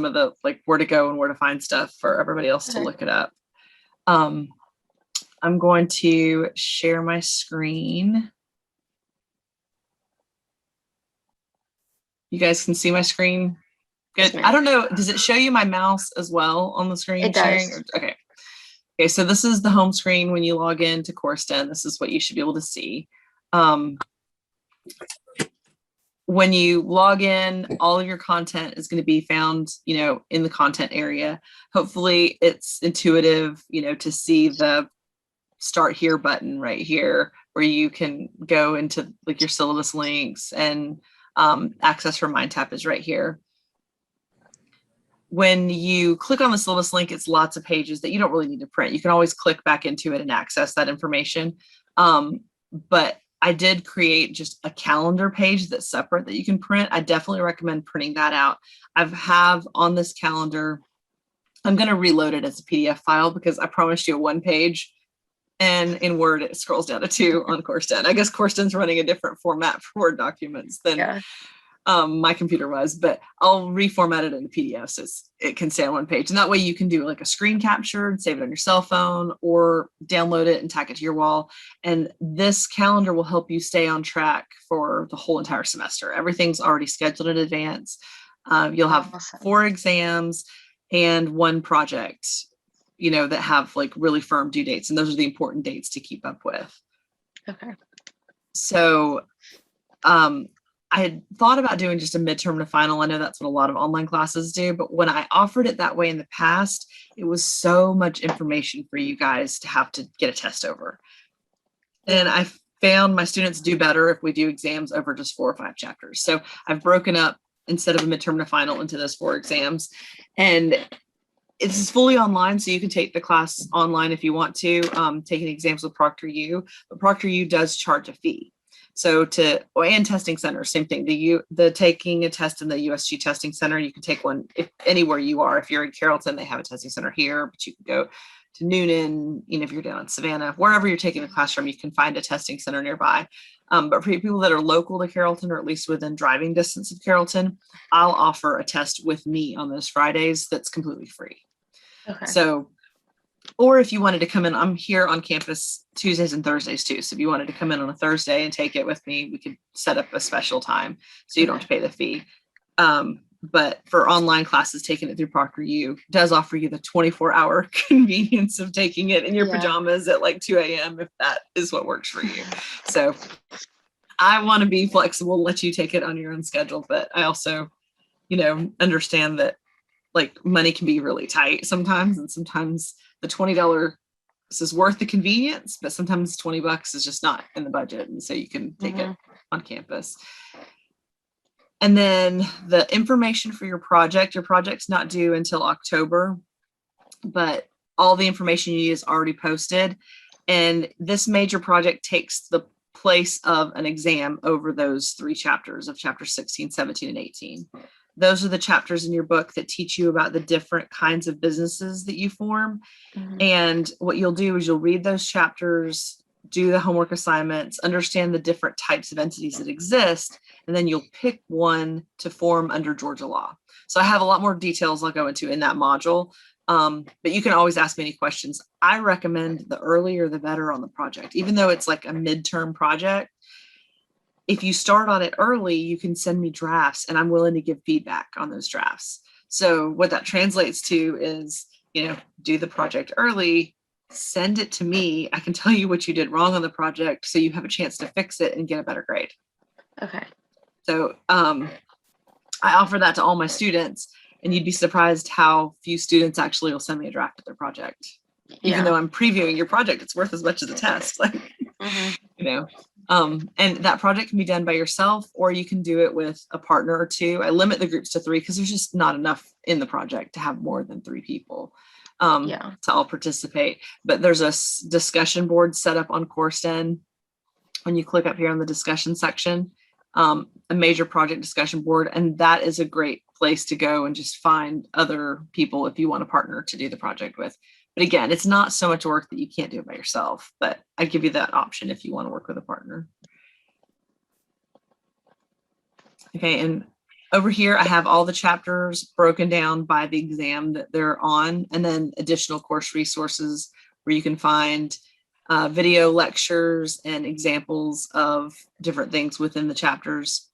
of the like where to go and where to find stuff for everybody else to look it up. I'm going to share my screen. You guys can see my screen? Good. I don't know. Does it show you my mouse as well on the screen? It does. Okay. Okay, so this is the home screen when you log into CourseDen. This is what you should be able to see. When you log in, all of your content is going to be found, in the content area. Hopefully it's intuitive, to see the start here button right here, where you can go into like your syllabus links, and access for MindTap is right here. When you click on the syllabus link, it's lots of pages that you don't really need to print. You can always click back into it and access that information. But I did create just a calendar page that's separate that you can print. I definitely recommend printing that out. I have on this calendar, I'm going to reload it as a PDF file because I promised you a 1 page. And in Word, it scrolls down to 2 on CourseDen. I guess CourseDen's running a different format for Word documents than my computer was, but I'll reformat it into PDF so it can stay on 1 page. And that way you can do like a screen capture and save it on your cell phone, or download it and tack it to your wall. And this calendar will help you stay on track for the whole entire semester. Everything's already scheduled in advance. You'll have 4 exams and 1 project, that have like really firm due dates. And those are the important dates to keep up with. Okay. So I had thought about doing just a midterm to final. I know that's what a lot of online classes do, but when I offered it that way in the past, it was so much information for you guys to have to get a test over. And I found my students do better if we do exams over just 4 or 5 chapters. So I've broken up, instead of a midterm to final, into those 4 exams. And it's fully online, so you can take the class online if you want to, taking exams with ProctorU, but ProctorU does charge a fee. So and testing center, same thing. The taking a test in the USG testing center, you can take one anywhere you are. If you're in Carrollton, they have a testing center here, but you can go to Noonan, if you're down in Savannah, wherever you're taking the class from, you can find a testing center nearby. But for people that are local to Carrollton, or at least within driving distance of Carrollton, I'll offer a test with me on those Fridays that's completely free. Okay. So, or if you wanted to come in, I'm here on campus Tuesdays and Thursdays too. So if you wanted to come in on a Thursday and take it with me, we could set up a special time so you don't have to pay the fee. But for online classes, taking it through ProctorU does offer you the 24-hour convenience of taking it in your pajamas at like 2 a.m. if that is what works for you. So I want to be flexible, let you take it on your own schedule, but I also, understand that like money can be really tight sometimes, and sometimes the $20 is worth the convenience, but sometimes $20 is just not in the budget, and so you can take it on campus. And then the information for your project's not due until October, but all the information you need is already posted. And this major project takes the place of an exam over those 3 chapters of chapters 16, 17, and 18. Those are the chapters in your book that teach you about the different kinds of businesses that you form. And what you'll do is you'll read those chapters, do the homework assignments, understand the different types of entities that exist, and then you'll pick one to form under Georgia law. So I have a lot more details I'll go into in that module, but you can always ask me any questions. I recommend the earlier the better on the project, even though it's like a midterm project. If you start on it early, you can send me drafts, and I'm willing to give feedback on those drafts. So what that translates to is, do the project early, send it to me. I can tell you what you did wrong on the project, so you have a chance to fix it and get a better grade. Okay. So I offer that to all my students, and you'd be surprised how few students actually will send me a draft of their project. Even though I'm previewing your project, it's worth as much as a test. Like, and that project can be done by yourself, or you can do it with a partner or 2. I limit the groups to 3 because there's just not enough in the project to have more than 3 people to all participate. But there's a discussion board set up on CourseDen. When you click up here on the discussion section, a major project discussion board, and that is a great place to go and just find other people if you want a partner to do the project with. But again, it's not so much work that you can't do it by yourself, but I give you that option if you want to work with a partner. Okay, and Over here, I have all the chapters broken down by the exam that they're on, and then additional course resources where you can find video lectures and examples of different things within the chapters,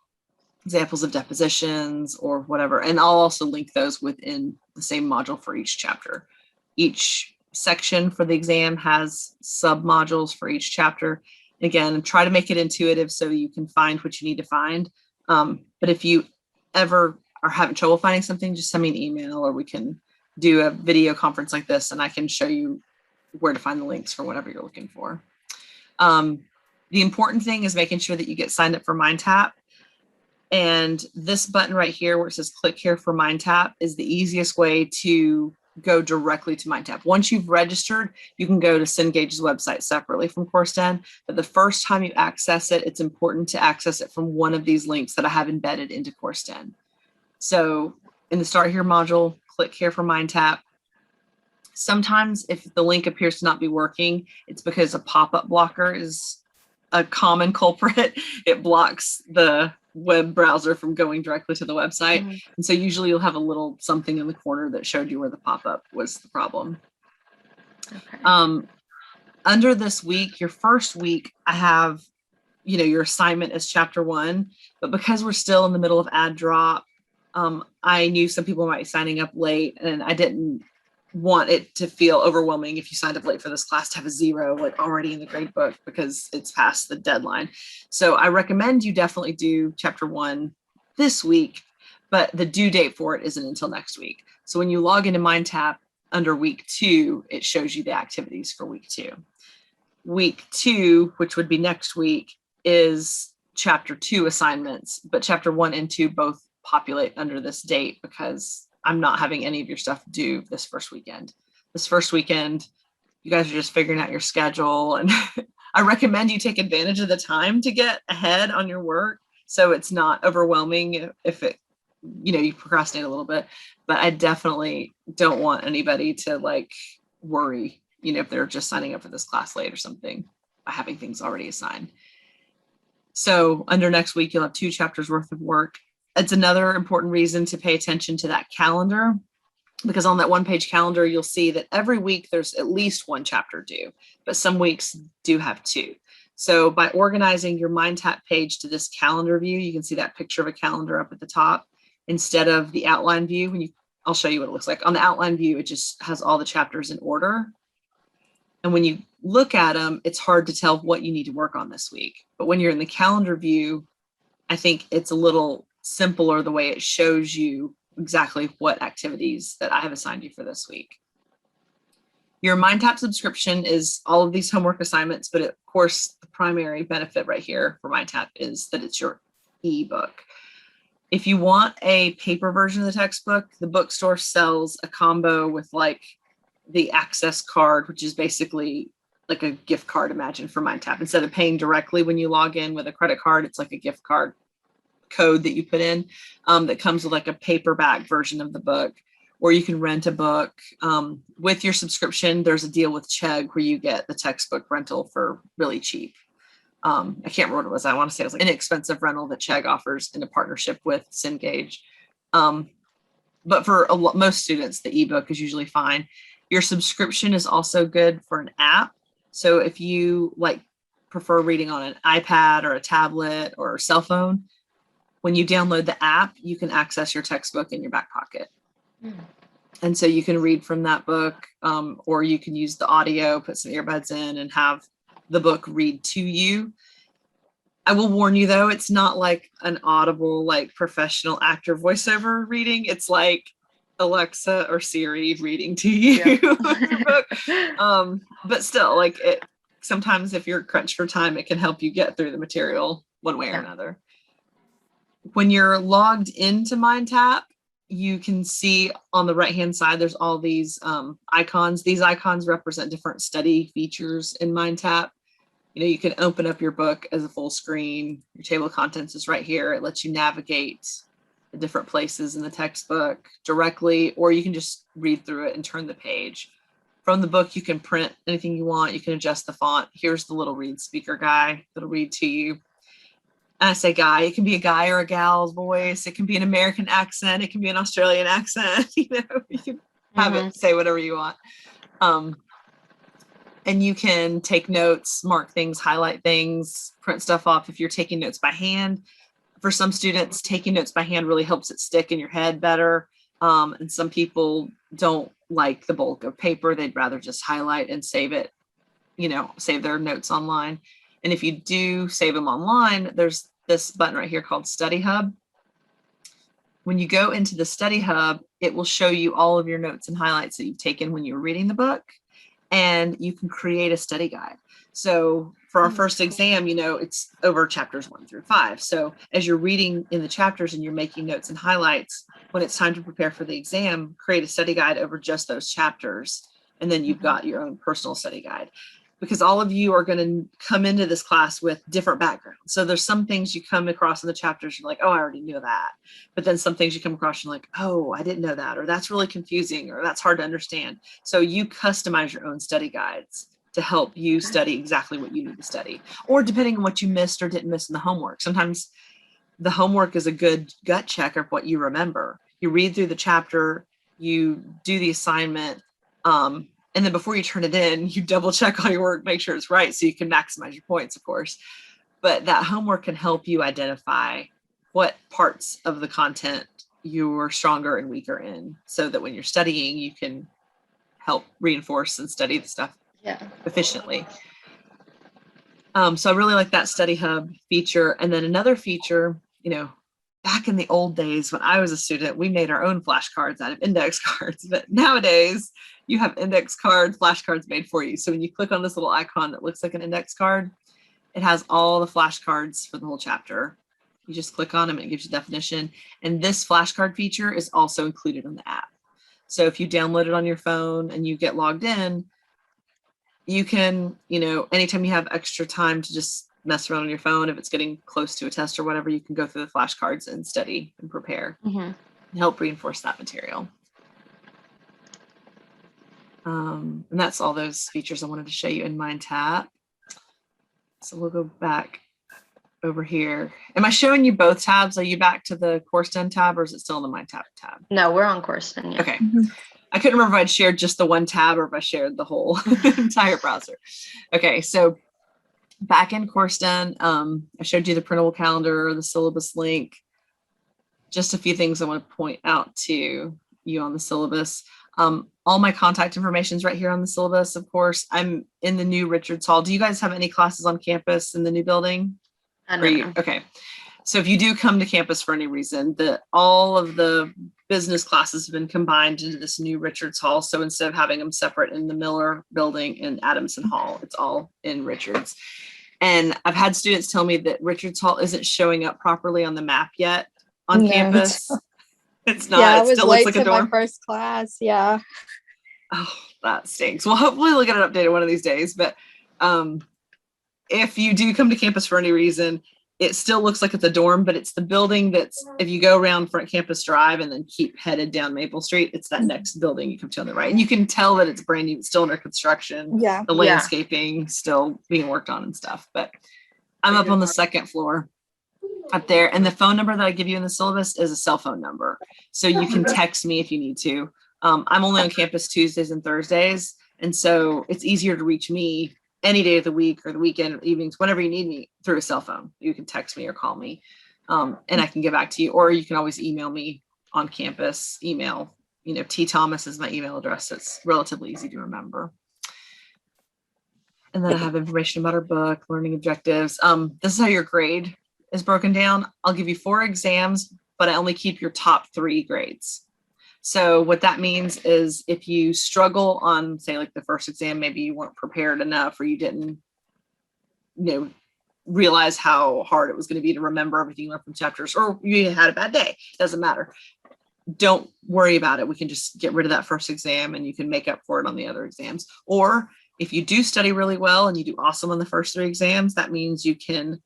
examples of depositions or whatever. And I'll also link those within the same module for each chapter. Each section for the exam has sub-modules for each chapter. Again, try to make it intuitive so you can find what you need to find. But if you ever are having trouble finding something, just send me an email, or we can do a video conference like this and I can show you where to find the links for whatever you're looking for. The important thing is making sure that you get signed up for MindTap. And this button right here where it says click here for MindTap is the easiest way to go directly to MindTap. Once you've registered, you can go to Cengage's website separately from CourseDen, but the first time you access it, it's important to access it from one of these links that I have embedded into CourseDen. So in the Start Here module, click here for MindTap. Sometimes if the link appears to not be working, it's because a pop-up blocker is a common culprit. It blocks the web browser from going directly to the website. Mm-hmm. And so usually you'll have a little something in the corner that showed you where the pop-up was the problem. Okay. Under this week, your first week, I have, your assignment is chapter 1, but because we're still in the middle of add drop, I knew some people might be signing up late, and I didn't want it to feel overwhelming if you signed up late for this class to have a 0 like already in the grade book because it's past the deadline. So I recommend you definitely do chapter 1 this week, but the due date for it isn't until next week. So when you log into MindTap under week 2, it shows you the activities for week 2. Week 2, which would be next week, is chapter 2 assignments, but chapter 1 and 2 both populate under this date because I'm not having any of your stuff due this first weekend. This first weekend, you guys are just figuring out your schedule. And I recommend you take advantage of the time to get ahead on your work so it's not overwhelming if it, you procrastinate a little bit. But I definitely don't want anybody to worry, if they're just signing up for this class late or something by having things already assigned. So under next week, you'll have 2 chapters worth of work. It's another important reason to pay attention to that calendar, because on that 1-page calendar, you'll see that every week there's at least 1 chapter due, but some weeks do have 2. So by organizing your MindTap page to this calendar view, you can see that picture of a calendar up at the top instead of the outline view. I'll show you what it looks like. On the outline view, it just has all the chapters in order. And when you look at them, it's hard to tell what you need to work on this week. But when you're in the calendar view, I think it's a little simpler the way it shows you exactly what activities that I have assigned you for this week. Your MindTap subscription is all of these homework assignments, but of course, the primary benefit right here for MindTap is that it's your ebook. If you want a paper version of the textbook, the bookstore sells a combo with the access card, which is basically like a gift card, imagine, for MindTap. Instead of paying directly when you log in with a credit card, it's like a gift card code that you put in that comes with a paperback version of the book, or you can rent a book. With your subscription, there's a deal with Chegg where you get the textbook rental for really cheap. I can't remember what it was. I want to say it was inexpensive rental that Chegg offers in a partnership with Cengage. But for most students, the ebook is usually fine. Your subscription is also good for an app. So if you prefer reading on an iPad or a tablet or a cell phone, when you download the app, you can access your textbook in your back pocket. And so you can read from that book, or you can use the audio, put some earbuds in and have the book read to you. I will warn you though, it's not like an audible, professional actor voiceover reading. It's like Alexa or Siri reading to you your book. But still, sometimes if you're crunched for time, it can help you get through the material one way or another. When you're logged into MindTap, you can see on the right-hand side, there's all these icons. These icons represent different study features in MindTap. You can open up your book as a full screen. Your table of contents is right here. It lets you navigate the different places in the textbook directly, or you can just read through it and turn the page. From the book, you can print anything you want. You can adjust the font. Here's the little read speaker guy that'll read to you. And I say guy, it can be a guy or a gal's voice. It can be an American accent. It can be an Australian accent. You can have Mhm. it say whatever you want. And you can take notes, mark things, highlight things, print stuff off if you're taking notes by hand. For some students, taking notes by hand really helps it stick in your head better. And some people don't like the bulk of paper. They'd rather just highlight and save it, save their notes online. And if you do save them online, there's this button right here called Study Hub. When you go into the Study Hub, it will show you all of your notes and highlights that you've taken when you were reading the book, and you can create a study guide. So for our first exam, it's over chapters 1 through 5. So as you're reading in the chapters and you're making notes and highlights, when it's time to prepare for the exam, create a study guide over just those chapters. And then you've got your own personal study guide, because all of you are going to come into this class with different backgrounds. So there's some things you come across in the chapters, you're like, oh, I already knew that. But then some things you come across, you're like, oh, I didn't know that, or that's really confusing, or that's hard to understand. So you customize your own study guides to help you study exactly what you need to study, or depending on what you missed or didn't miss in the homework. Sometimes the homework is a good gut check of what you remember. You read through the chapter, you do the assignment, and then before you turn it in, you double check all your work, make sure it's right, so you can maximize your points, of course. But that homework can help you identify what parts of the content you're stronger and weaker in, so that when you're studying, you can help reinforce and study the stuff efficiently. So I really like that Study Hub feature. And then another feature, back in the old days when I was a student, we made our own flashcards out of index cards. But nowadays, you have index cards, flashcards made for you. So when you click on this little icon that looks like an index card, it has all the flashcards for the whole chapter. You just click on them, and it gives you definition. And this flashcard feature is also included in the app. So if you download it on your phone and you get logged in, you can, anytime you have extra time to just mess around on your phone, if it's getting close to a test or whatever, you can go through the flashcards and study and prepare and help reinforce that material. And that's all those features I wanted to show you in Mind Tap. So we'll go back over here. Am I showing you both tabs? Are you back to the Course Done tab, or is it still in the Mind Tap tab? No, we're on Course Done. Yeah. Okay. I couldn't remember if I'd shared just the one tab or if I shared the whole entire browser. Okay, so back in Course Done, I showed you the printable calendar, the syllabus link. Just a few things I want to point out to you on the syllabus. All my contact information is right here on the syllabus, of course. I'm in the new Richards Hall. Do you guys have any classes on campus in the new building? No. Okay. So if you do come to campus for any reason, all of the business classes have been combined into this new Richards Hall. So instead of having them separate in the Miller building and Adamson Hall, it's all in Richards. And I've had students tell me that Richards Hall isn't showing up properly on the map yet on campus. It's not. Yeah, it I was still late looks like to a dorm. my first class. Yeah. Oh, that stinks. Well, hopefully we'll get an update one of these days. But if you do come to campus for any reason, it still looks like it's a dorm, but it's the building that's, if you go around Front Campus Drive and then keep headed down Maple Street, it's that next building you come to on the right. And you can tell that it's brand new, it's still under construction. Yeah. The landscaping still being worked on and stuff. But I'm up on the second floor up there. And the phone number that I give you in the syllabus is a cell phone number. So you can text me if you need to. I'm only on campus Tuesdays and Thursdays. And so it's easier to reach me any day of the week or the weekend or evenings, whenever you need me, through a cell phone. You can text me or call me, and I can get back to you. Or you can always email me on campus. Email, T Thomas is my email address. It's relatively easy to remember. And then I have information about our book, learning objectives. This is how your grade is broken down. I'll give you 4 exams, but I only keep your top 3 grades. So what that means is if you struggle on, say, like the first exam, maybe you weren't prepared enough, or you didn't, realize how hard it was going to be to remember everything you learned from chapters, or you had a bad day, doesn't matter. Don't worry about it. We can just get rid of that first exam and you can make up for it on the other exams. Or if you do study really well and you do awesome on the first 3 exams, that means you can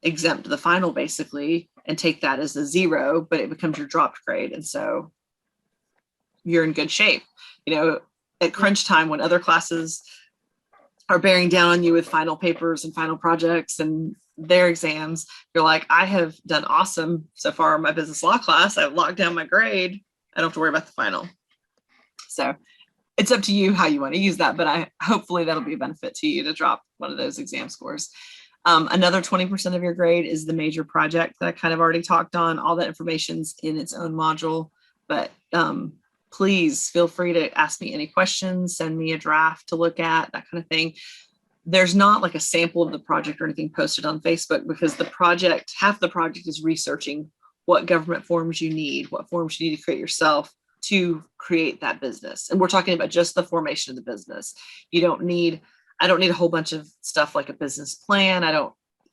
exempt the final basically and take that as a 0, but it becomes your dropped grade. And so you're in good shape. At crunch time, when other classes are bearing down on you with final papers and final projects and their exams, you're like, I have done awesome so far in my business law class. I've locked down my grade. I don't have to worry about the final. So it's up to you how you want to use that, but hopefully that'll be a benefit to you to drop one of those exam scores. Another 20% of your grade is the major project that I kind of already talked on. All that information's in its own module, but please feel free to ask me any questions, send me a draft to look at, that kind of thing. There's not like a sample of the project or anything posted on Facebook, because half the project is researching what government forms you need, what forms you need to create yourself to create that business. And we're talking about just the formation of the business. I don't need a whole bunch of stuff like a business plan.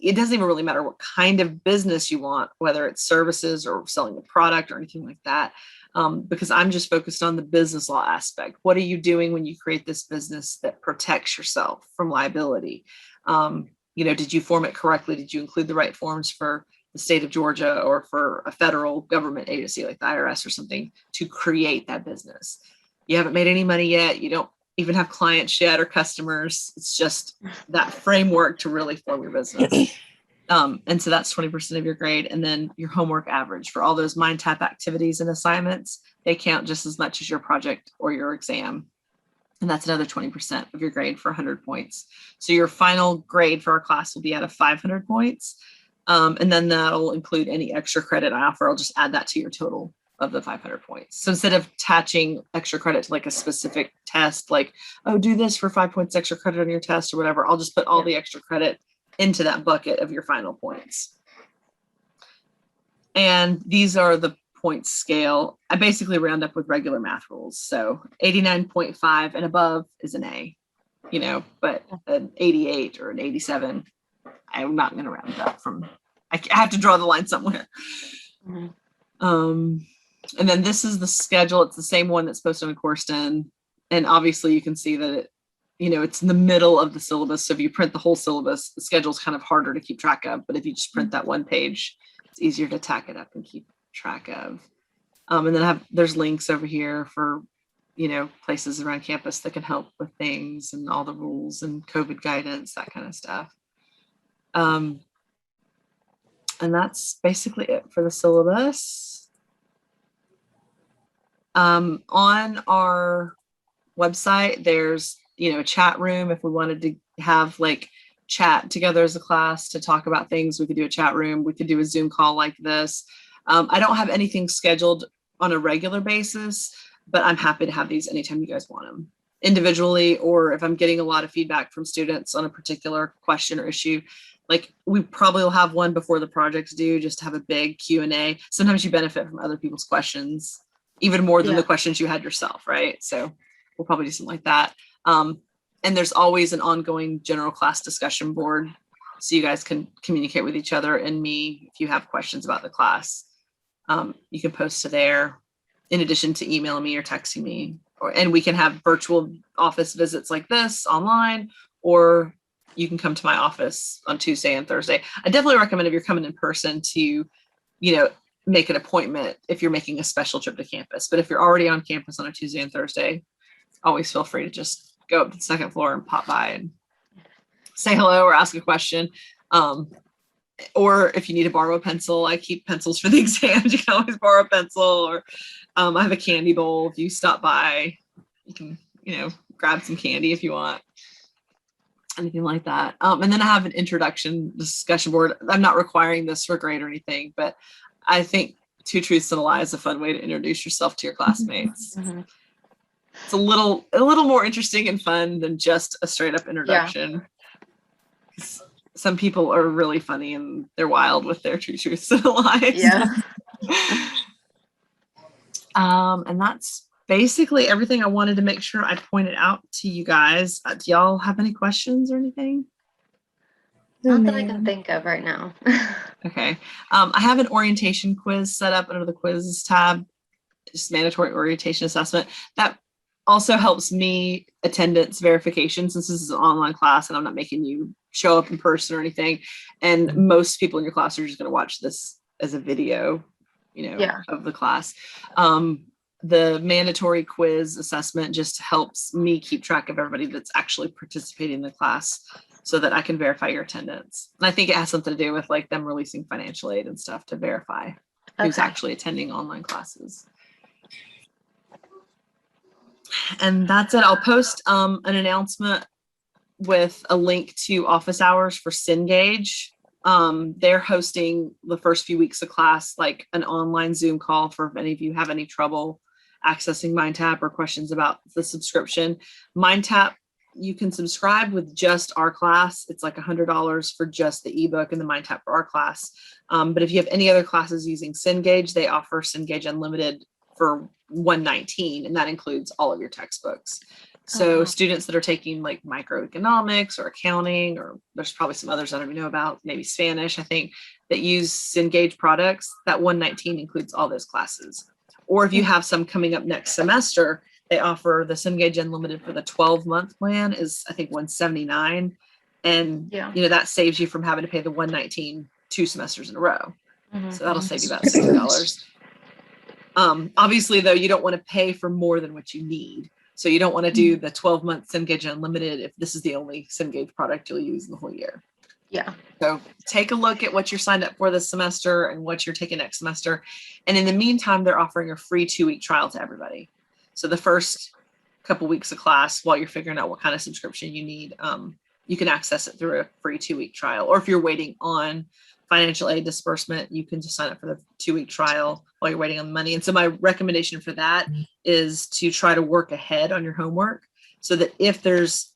It doesn't even really matter what kind of business you want, whether it's services or selling a product or anything like that. Because I'm just focused on the business law aspect. What are you doing when you create this business that protects yourself from liability? Did you form it correctly? Did you include the right forms for the state of Georgia or for a federal government agency like the IRS or something to create that business? You haven't made any money yet. You don't even have clients yet or customers. It's just that framework to really form your business. And so that's 20% of your grade. And then your homework average for all those mind tap activities and assignments, they count just as much as your project or your exam. And that's another 20% of your grade for 100 points. So your final grade for our class will be out of 500 points. And then that'll include any extra credit I offer. I'll just add that to your total of the 500 points. So instead of attaching extra credit to like a specific test, like, oh, do this for 5 points extra credit on your test or whatever, I'll just put all the extra credit into that bucket of your final points. And these are the points scale. I basically round up with regular math rules. So 89.5 and above is an A, but an 88 or an 87, I'm not going to round up from, I have to draw the line somewhere. And then this is the schedule. It's the same one that's posted on Courseden. And obviously you can see that it's in the middle of the syllabus. So if you print the whole syllabus, the schedule is kind of harder to keep track of. But if you just print that one page, it's easier to tack it up and keep track of. And then there's links over here for, places around campus that can help with things and all the rules and COVID guidance, that kind of stuff. And that's basically it for the syllabus. On our website, there's, a chat room. If we wanted to have like chat together as a class to talk about things, we could do a chat room. We could do a Zoom call like this. I don't have anything scheduled on a regular basis, but I'm happy to have these anytime you guys want them, individually, or if I'm getting a lot of feedback from students on a particular question or issue. Like we probably will have one before the project's due, just to have a big Q&A. Sometimes you benefit from other people's questions, even more than the questions you had yourself, right? So we'll probably do something like that. And there's always an ongoing general class discussion board, so you guys can communicate with each other and me if you have questions about the class. You can post to there, in addition to emailing me or texting me, and we can have virtual office visits like this online, or you can come to my office on Tuesday and Thursday. I definitely recommend if you're coming in person to, make an appointment if you're making a special trip to campus. But if you're already on campus on a Tuesday and Thursday, always feel free to just go up to the second floor and pop by and say hello or ask a question. Or if you need to borrow a pencil, I keep pencils for the exams. You can always borrow a pencil, or I have a candy bowl. If you stop by, you can, grab some candy if you want. Anything like that. And then I have an introduction discussion board. I'm not requiring this for grade or anything, but I think Two Truths and a Lie is a fun way to introduce yourself to your classmates. Mm-hmm. It's a little more interesting and fun than just a straight up introduction. Yeah. Some people are really funny and they're wild with their Two Truths and a Lie. Yeah. And that's basically everything I wanted to make sure I pointed out to you guys. Do y'all have any questions or anything? Not that I can think of right now. Okay. I have an orientation quiz set up under the quizzes tab, just mandatory orientation assessment. That also helps me attendance verification, since this is an online class and I'm not making you show up in person or anything. And most people in your class are just going to watch this as a video, of the class. The mandatory quiz assessment just helps me keep track of everybody that's actually participating in the class. so that I can verify your attendance. And I think it has something to do with like them releasing financial aid and stuff to verify who's actually attending online classes. And that's it. I'll post an announcement with a link to office hours for Cengage. They're hosting the first few weeks of class, like an online Zoom call for if any of you have any trouble accessing MindTap or questions about the subscription. MindTap, you can subscribe with just our class. It's like $100 for just the ebook and the MindTap for our class. But if you have any other classes using Cengage, they offer Cengage Unlimited for $119, and that includes all of your textbooks. So students that are taking like microeconomics or accounting, or there's probably some others I don't even know about, maybe Spanish, I think, that use Cengage products, that $119 includes all those classes. Or if you have some coming up next semester, they offer the Cengage Unlimited for the 12-month plan is I think $179. And that saves you from having to pay the $119 2 semesters in a row. So that'll save you about $60. Obviously though, you don't want to pay for more than what you need. So you don't want to do the 12-month Cengage Unlimited if this is the only Cengage product you'll use in the whole year. Yeah. So take a look at what you're signed up for this semester and what you're taking next semester. And in the meantime, they're offering a free 2-week trial to everybody. So the first couple weeks of class, while you're figuring out what kind of subscription you need, you can access it through a free 2-week trial. Or if you're waiting on financial aid disbursement, you can just sign up for the 2-week trial while you're waiting on the money. And so my recommendation for that is to try to work ahead on your homework so that if there's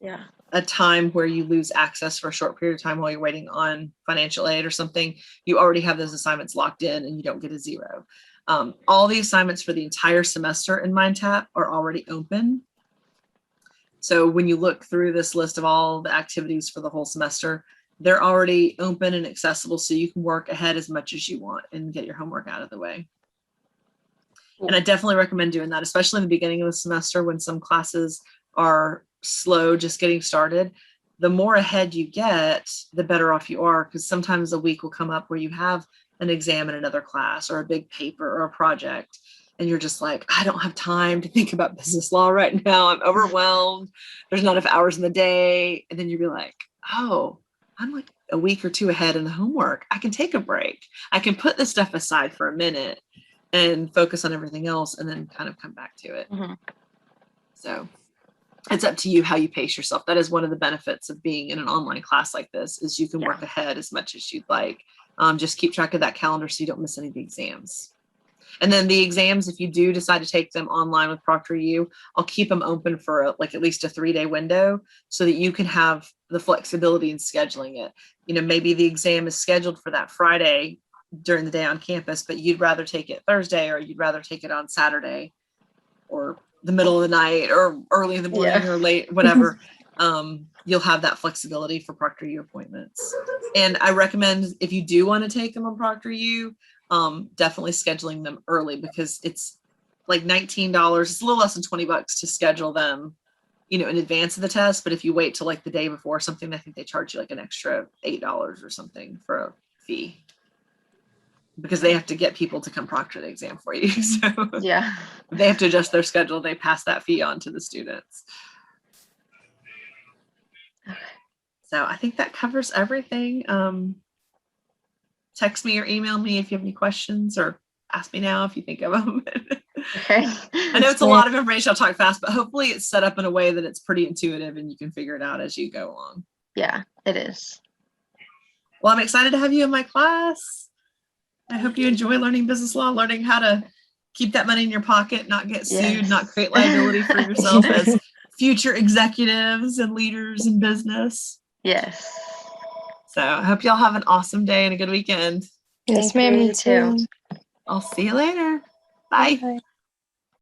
a time where you lose access for a short period of time while you're waiting on financial aid or something, you already have those assignments locked in and you don't get a 0. All the assignments for the entire semester in MindTap are already open. So when you look through this list of all the activities for the whole semester, they're already open and accessible, so you can work ahead as much as you want and get your homework out of the way. And I definitely recommend doing that, especially in the beginning of the semester when some classes are slow, just getting started. The more ahead you get, the better off you are, because sometimes a week will come up where you have an exam in another class or a big paper or a project, and you're just like, I don't have time to think about business law right now. I'm overwhelmed. There's not enough hours in the day. And then you'll be like, oh, I'm like a week or 2 ahead in the homework. I can take a break. I can put this stuff aside for a minute and focus on everything else and then kind of come back to it. So it's up to you how you pace yourself. That is one of the benefits of being in an online class like this, is you can work ahead as much as you'd like. Just keep track of that calendar so you don't miss any of the exams. And then the exams, if you do decide to take them online with ProctorU, I'll keep them open for like at least a 3-day window so that you can have the flexibility in scheduling it. Maybe the exam is scheduled for that Friday during the day on campus, but you'd rather take it Thursday, or you'd rather take it on Saturday or the middle of the night or early in the morning or late, whatever. You'll have that flexibility for ProctorU appointments. And I recommend, if you do want to take them on ProctorU, definitely scheduling them early, because it's like $19. It's a little less than $20 to schedule them, in advance of the test. But if you wait till like the day before or something, I think they charge you like an extra $8 or something for a fee, because they have to get people to come proctor the exam for you. So they have to adjust their schedule. They pass that fee on to the students. So I think that covers everything. Text me or email me if you have any questions, or ask me now if you think of them. Okay. I know it's a lot of information. I'll talk fast, but hopefully it's set up in a way that it's pretty intuitive and you can figure it out as you go along. Yeah, it is. Well, I'm excited to have you in my class. I hope you enjoy learning business law, learning how to keep that money in your pocket, not get sued, not create liability for yourself as future executives and leaders in business. Yes. So I hope y'all have an awesome day and a good weekend. Yes, ma'am. Me too. I'll see you later. Bye. Bye.